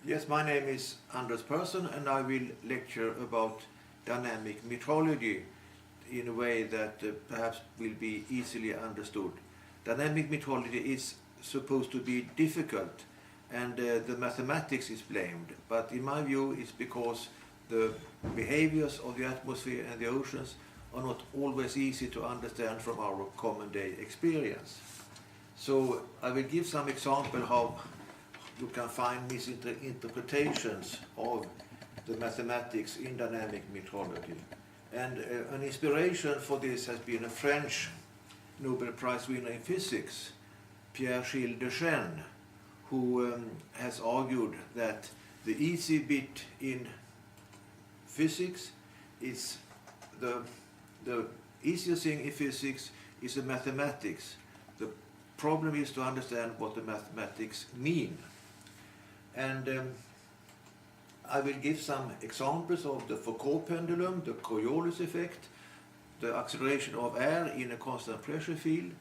Yes, my name is Anders Persson and I will lecture about dynamic metrology in a way that perhaps will be easily understood. Dynamic metrology is supposed to be difficult and the mathematics is blamed, but in my view it's because the behaviors of the atmosphere and the oceans are not always easy to understand from our common day experience. So I will give some example how you can find misinterpretations of the mathematics in dynamic metrology. And an inspiration for this has been a French Nobel Prize winner in physics, Pierre-Gilles Dechaine, who has argued that the easy bit in physics is the easiest thing in physics is the mathematics. The problem is to understand what the mathematics mean. And I will give some examples of the Foucault pendulum, the Coriolis effect, the acceleration of air in a constant pressure field,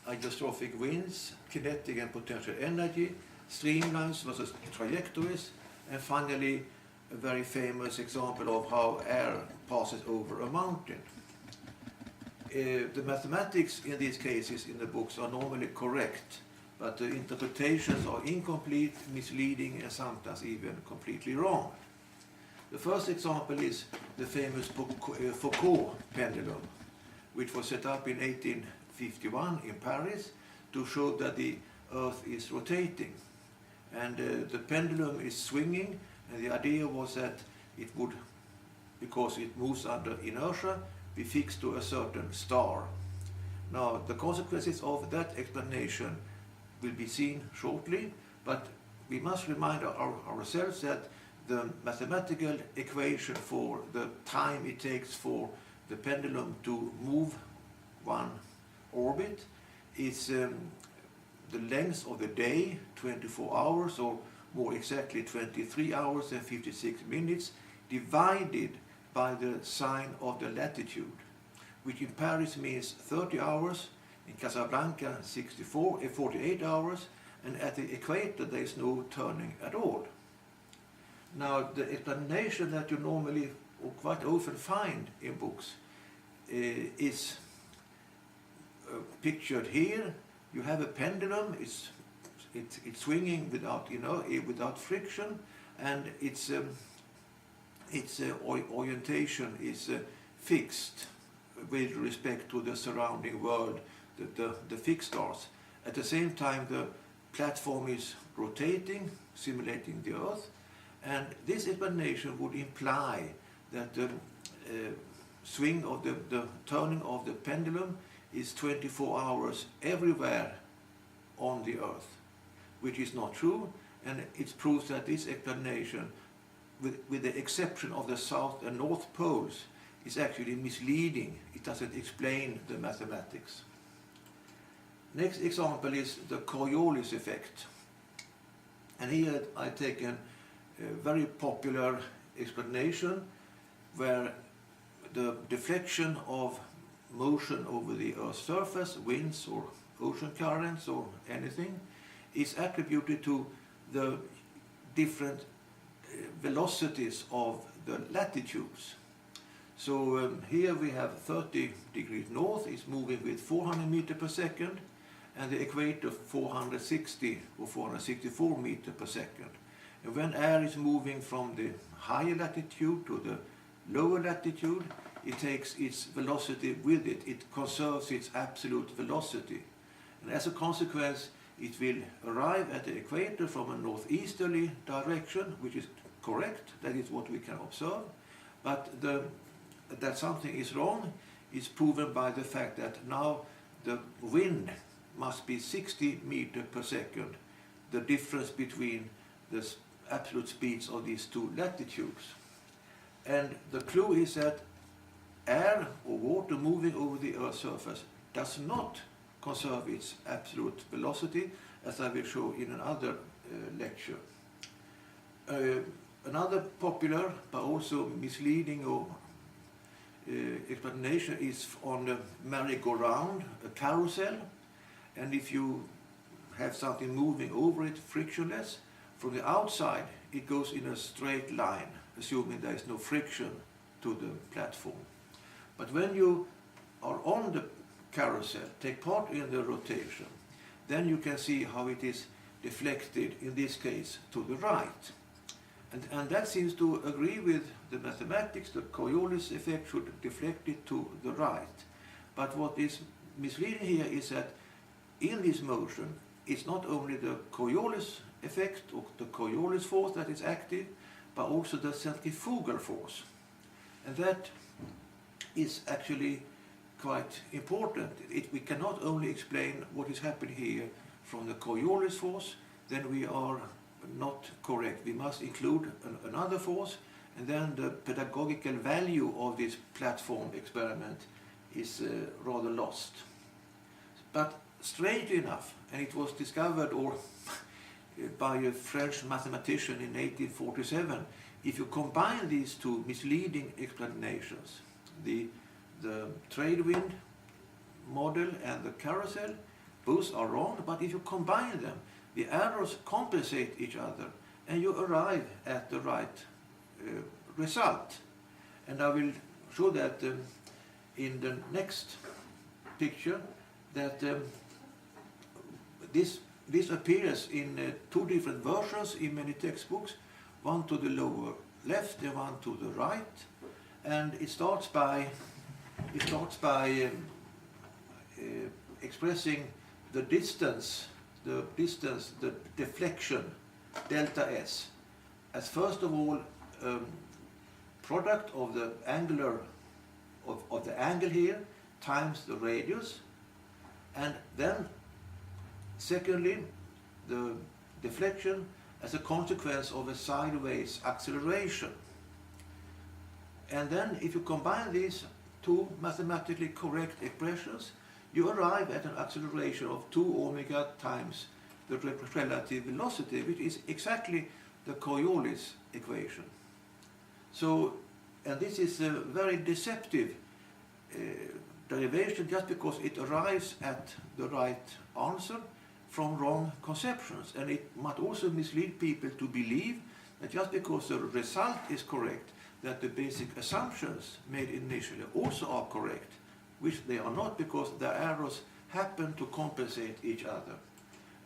hygrostrophic winds, kinetic and potential energy, streamlines versus trajectories, and finally a very famous example of how air passes over a mountain. The mathematics in these cases in the books are normally correct, but the interpretations are incomplete, misleading, and sometimes even completely wrong. The first example is the famous Foucault pendulum, which was set up in 1851 in Paris to show that the Earth is rotating. And the pendulum is swinging, and the idea was that it would, because it moves under inertia, be fixed to a certain star. Now, the consequences of that explanation will be seen shortly, but we must remind ourselves that the mathematical equation for the time it takes for the pendulum to move one orbit is the length of the day, 24 hours, or more exactly 23 hours and 56 minutes, divided by the sign of the latitude, which in Paris means 30 hours, in Casablanca 48 hours, and at the equator there is no turning at all. Now, the explanation that you normally or quite often find in books is pictured here. You have a pendulum, it's swinging without friction, and its orientation is fixed with respect to the surrounding world, the fixed stars. At the same time, the platform is rotating, simulating the Earth, and this explanation would imply that the swing of the turning of the pendulum is 24 hours everywhere on the Earth, which is not true, and it proves that this explanation, with the exception of the South and North poles, is actually misleading. It doesn't explain the mathematics. Next example is the Coriolis effect. And here I've taken a very popular explanation where the deflection of motion over the Earth's surface, winds or ocean currents or anything, is attributed to the different velocities of the latitudes. So here we have 30 degrees north is moving with 400 meters per second, and the equator 460 or 464 meters per second. And when air is moving from the higher latitude to the lower latitude, it takes its velocity with it. It conserves its absolute velocity. And as a consequence, it will arrive at the equator from a northeasterly direction, which is correct. That is what we can observe. But that something is wrong is proven by the fact that now the wind must be 60 meters per second, the difference between the absolute speeds of these two latitudes. And the clue is that air or water moving over the Earth's surface does not conserve its absolute velocity, as I will show in another lecture. Another popular but also misleading or explanation is on the merry-go-round, a carousel, and if you have something moving over it frictionless, From the outside, it goes in a straight line, assuming there is no friction to the platform. But when you are on the carousel, take part in the rotation, then you can see how it is deflected, in this case, to the right. And that seems to agree with the mathematics. The Coriolis effect should deflect it to the right. But what is misleading here is that in this motion, it's not only the Coriolis effect or the Coriolis force that is active, but also the centrifugal force. And that is actually quite important. We cannot only explain what is happening here from the Coriolis force, then we are not correct. We must include another force, and then the pedagogical value of this platform experiment is rather lost. But strangely enough, and it was discovered by a French mathematician in 1847, if you combine these two misleading explanations, the trade wind model and the carousel, both are wrong, but if you combine them, the errors compensate each other and you arrive at the right result. And I will show that in the next picture, that this appears in two different versions in many textbooks, one to the lower left and one to the right, and it starts by expressing the distance, the deflection, delta S, as first of all product of the angular of the angle here times the radius, and then secondly the deflection as a consequence of a sideways acceleration. And then if you combine these two mathematically correct expressions, you arrive at an acceleration of 2 omega times the relative velocity, which is exactly the Coriolis equation. So, and this is a very deceptive derivation just because it arrives at the right answer from wrong conceptions. And it might also mislead people to believe that just because the result is correct, that the basic assumptions made initially also are correct, which they are not, because the errors happen to compensate each other.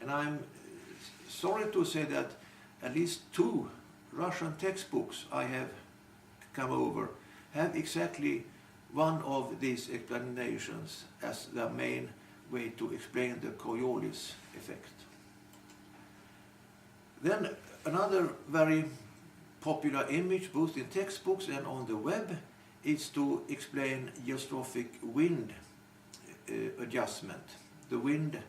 And I'm sorry to say that at least 2 Russian textbooks I have come over have exactly one of these explanations as the main way to explain the Coriolis effect. Then another very popular image, both in textbooks and on the web, is to explain geostrophic wind adjustment. The wind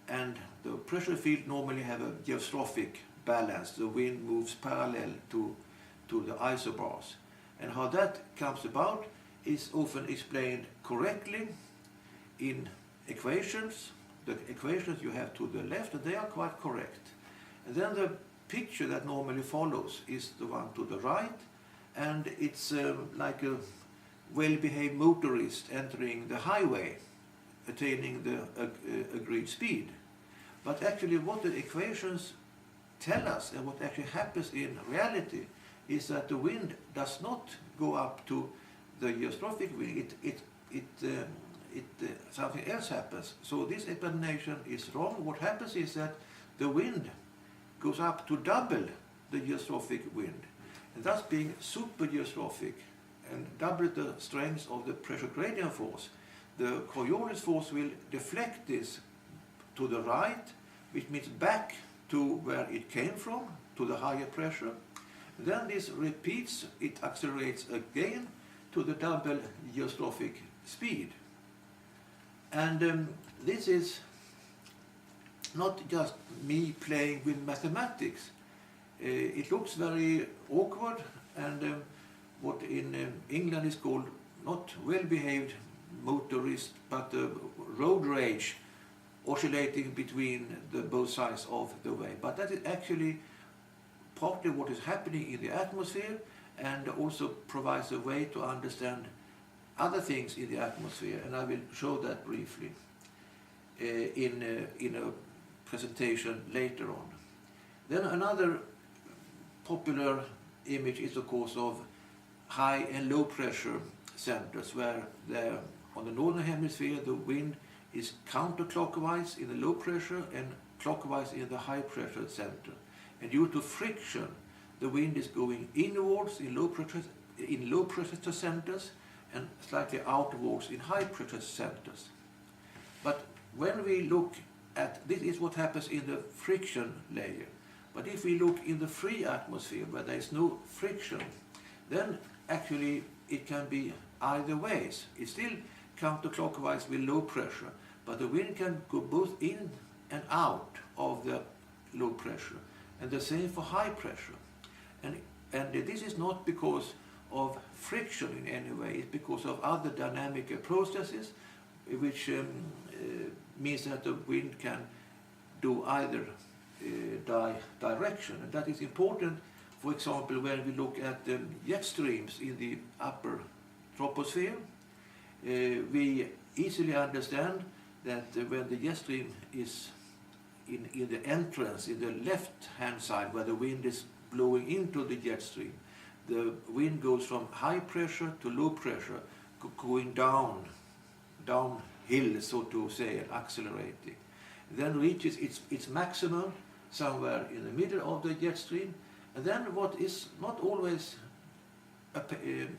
and the pressure field normally have a geostrophic balance. The wind moves parallel to the isobars. And how that comes about is often explained correctly in equations. The equations you have to the left, and they are quite correct. And then the picture that normally follows is the one to the right, and it's like a well-behaved motorist entering the highway, attaining the agreed speed. But actually what the equations tell us and what actually happens in reality is that the wind does not go up to the geostrophic wind. Something else happens. So this explanation is wrong. What happens is that the wind goes up to double the geostrophic wind, and thus being super geostrophic and double the strength of the pressure gradient force. The Coriolis force will deflect this to the right, which means back to where it came from, to the higher pressure. Then this repeats, it accelerates again to the double geostrophic speed. And this is not just me playing with mathematics. It looks very awkward, and what in England is called not well-behaved motorist, but road rage, oscillating between both sides of the way. But that is actually partly what is happening in the atmosphere, and also provides a way to understand other things in the atmosphere, and I will show that briefly in a presentation later on. Then another popular image is of course of high and low pressure centers, where on the northern hemisphere the wind is counterclockwise in the low pressure and clockwise in the high pressure center. And due to friction, the wind is going inwards in low pressure centers and slightly outwards in high pressure centers. But when we look at, this is what happens in the friction layer. But if we look in the free atmosphere where there is no friction, then actually it can be either ways. It's still counterclockwise with low pressure, but the wind can go both in and out of the low pressure, and the same for high pressure. And this is not because of friction in any way, it's because of other dynamic processes, which means that the wind can do either direction. And that is important, for example, when we look at jet streams in the upper troposphere. We easily understand that when the jet stream is in the entrance, in the left-hand side, where the wind is blowing into the jet stream, the wind goes from high pressure to low pressure, going downhill, so to say, and accelerating. Then reaches its maximum somewhere in the middle of the jet stream. And then what is not always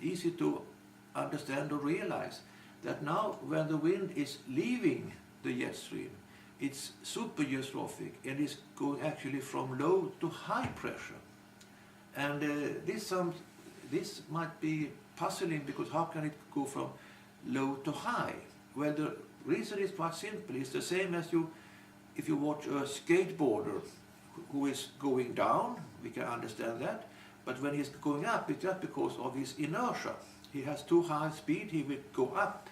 easy to understand or realize, that now when the wind is leaving the jet stream, it's supergeostrophic and is going actually from low to high pressure. And this might be puzzling, because how can it go from low to high? Well, the reason is quite simple. It's the same as if you watch a skateboarder who is going down, we can understand that. But when he's going up, it's just because of his inertia. He has too high speed, he will go up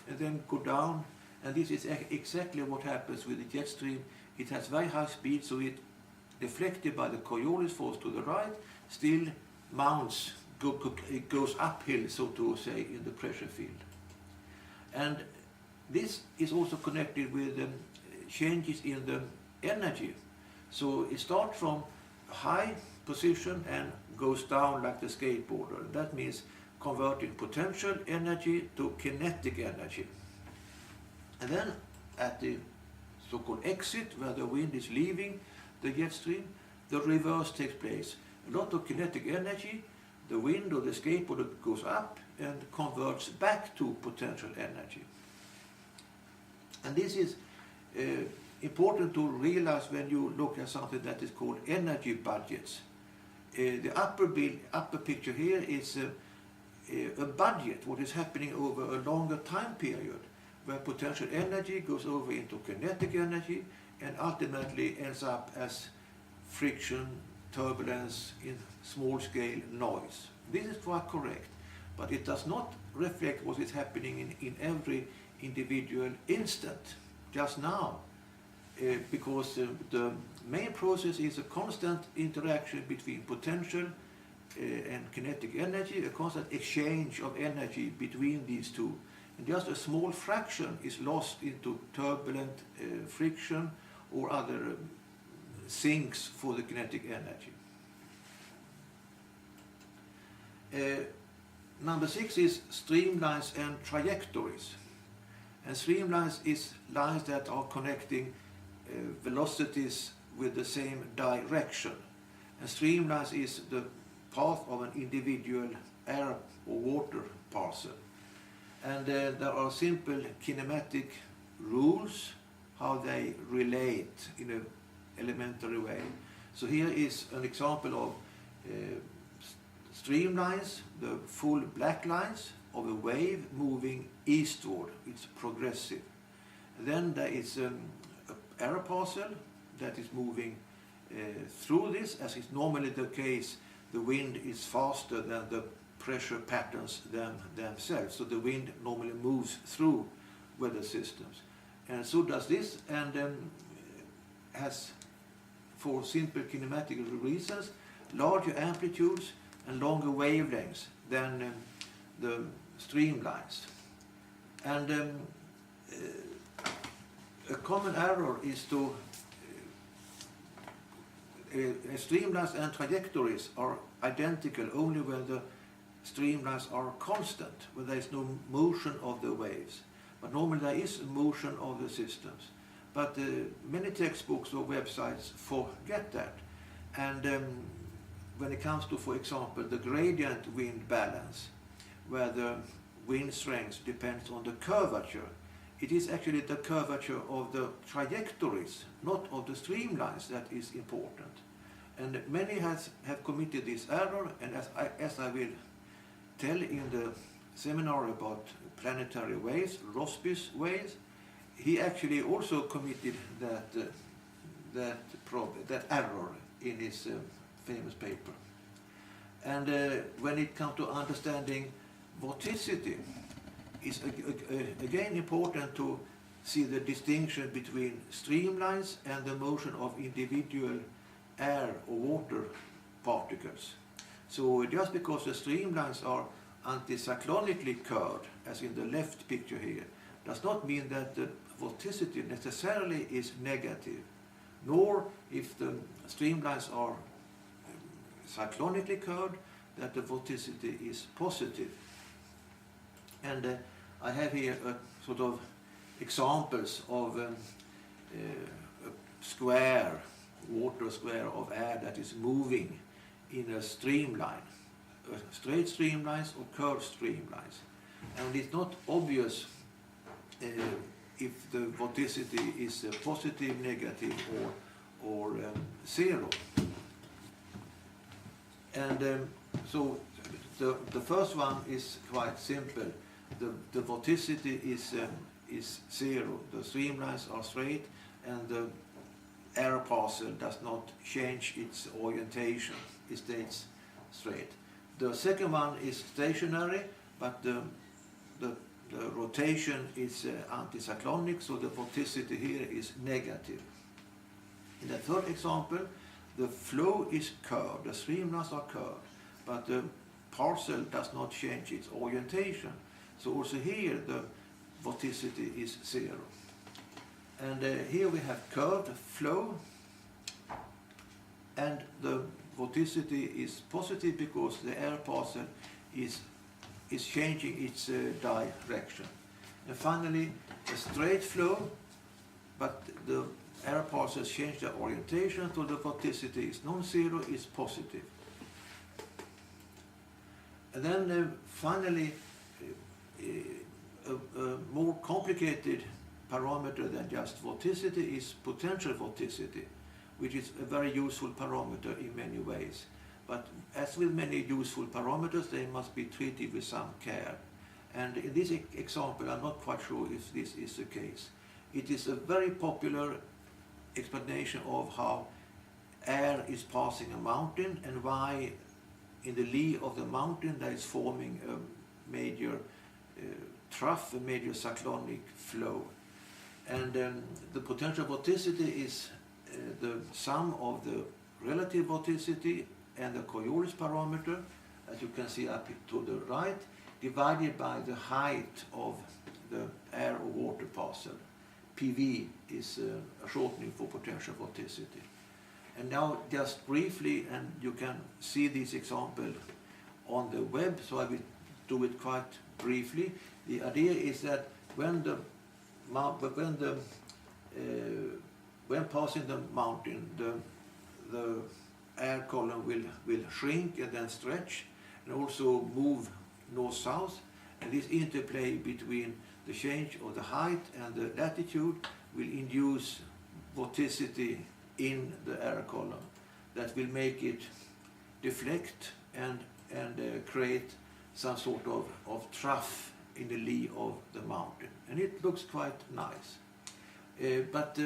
and then go down. And this is exactly what happens with the jet stream. It has very high speed, so it, deflected by the Coriolis force to the right, still mounts, it goes uphill, so to say, in the pressure field. And this is also connected with changes in the energy. So it starts from a high position and goes down like the skateboarder. And that means converting potential energy to kinetic energy. And then at the so-called exit, where the wind is leaving the jet stream, the reverse takes place. A lot of kinetic energy, the wind or the skateboarder goes up and converts back to potential energy. And this is important to realize when you look at something that is called energy budgets. The upper picture here is a budget, what is happening over a longer time period, where potential energy goes over into kinetic energy and ultimately ends up as friction, turbulence, in small-scale noise. This is quite correct, but it does not reflect what is happening in every individual instant, just now, because the main process is a constant interaction between potential and kinetic energy, a constant exchange of energy between these two. And just a small fraction is lost into turbulent friction or other sinks for the kinetic energy. Number 6 is streamlines and trajectories. And streamlines is lines that are connecting velocities with the same direction. And streamlines is the path of an individual air or water parcel. And there are simple kinematic rules how they relate in an elementary way. So here is an example of streamlines, the full black lines of a wave moving eastward. It's progressive. Then there is an air parcel that is moving through this, as is normally the case. The wind is faster than the pressure patterns themselves. So the wind normally moves through weather systems. And so does this, and has, for simple kinematic reasons, larger amplitudes and longer wavelengths than the streamlines. And a common error is to streamlines and trajectories are identical only when the streamlines are constant, when there is no motion of the waves. But normally there is motion of the systems. But many textbooks or websites forget that. And when it comes to, for example, the gradient wind balance, where the wind strength depends on the curvature, it is actually the curvature of the trajectories, not of the streamlines, that is important. And many have committed this error, and as I will tell in the seminar about planetary waves, Rossby's waves, he actually also committed that error in his famous paper. And when it comes to understanding vorticity, it's again important to see the distinction between streamlines and the motion of individual air or water particles. So just because the streamlines are anticyclonically curved, as in the left picture here, does not mean that the vorticity necessarily is negative, nor if the streamlines are cyclonically curved that the vorticity is positive. And I have here sort of examples of a square, water square of air that is moving in a streamline, straight streamlines or curved streamlines. And it's not obvious if the vorticity is positive, negative, or zero. And so the first one is quite simple. The vorticity is zero. The streamlines are straight, and the air parcel does not change its orientation. It stays straight. The second one is stationary, but the rotation is anticyclonic, so the vorticity here is negative. In the third example, the flow is curved, the streamlines are curved, but the parcel does not change its orientation. So also here the vorticity is zero. And here we have curved flow, and the vorticity is positive because the air parcel is changing its direction. And finally, a straight flow, but the air parcels change their orientation, so the vorticity is non-zero, is positive. And then finally, a more complicated parameter than just vorticity is potential vorticity, which is a very useful parameter in many ways. But as with many useful parameters, they must be treated with some care. And in this example, I'm not quite sure if this is the case. It is a very popular explanation of how air is passing a mountain and why in the lee of the mountain there is forming a major trough, a major cyclonic flow. And the potential vorticity is the sum of the relative vorticity and the Coriolis parameter, as you can see up to the right, divided by the height of the air or water parcel. PV is a shortening for potential vorticity. And now just briefly, and you can see this example on the web, so I will do it quite briefly. The idea is that when passing the mountain, the air column will shrink and then stretch, and also move north-south. And this interplay between the change of the height and the latitude will induce vorticity in the air column that will make it deflect and create some sort of trough in the lee of the mountain. And it looks quite nice. But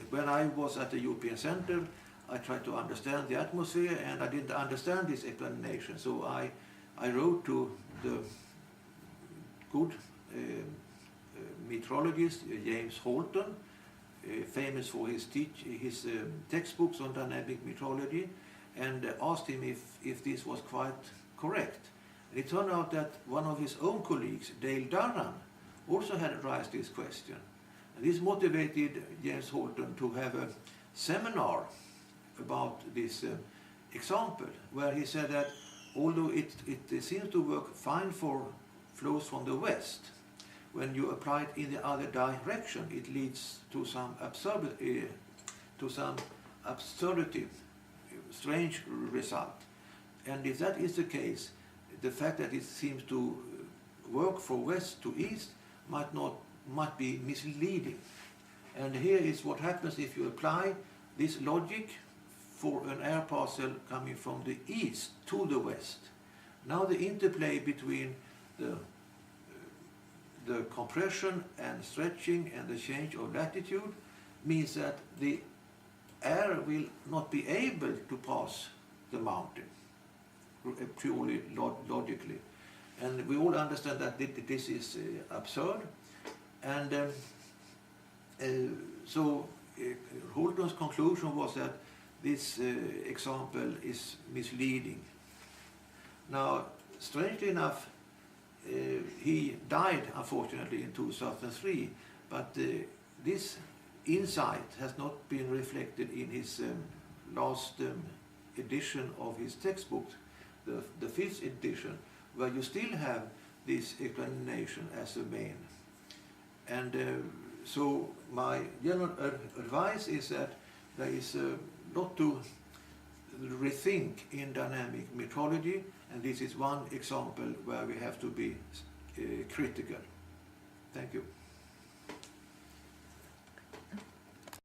when I was at the European Center, I tried to understand the atmosphere, and I didn't understand this explanation. So I wrote to the good meteorologist James Holton, famous for his textbooks on dynamic meteorology, and asked him if this was quite correct. And it turned out that one of his own colleagues, Dale Durham, also had raised this question. And this motivated James Holton to have a seminar about this example, where he said that although it seems to work fine for flows from the west, when you apply it in the other direction, it leads to some absurdity, strange result. And if that is the case, the fact that it seems to work from west to east might be misleading. And here is what happens if you apply this logic for an air parcel coming from the east to the west. Now the interplay between the compression and stretching and the change of latitude means that the air will not be able to pass the mountain, purely logically. And we all understand that this is absurd. And so Holton's conclusion was that this example is misleading. Now, strangely enough, he died unfortunately in 2003, but this insight has not been reflected in his last edition of his textbook, the fifth edition, where you still have this explanation as the main. And so my general advice is that there is a lot to rethink in dynamic metrology, and this is one example where we have to be critical. Thank you.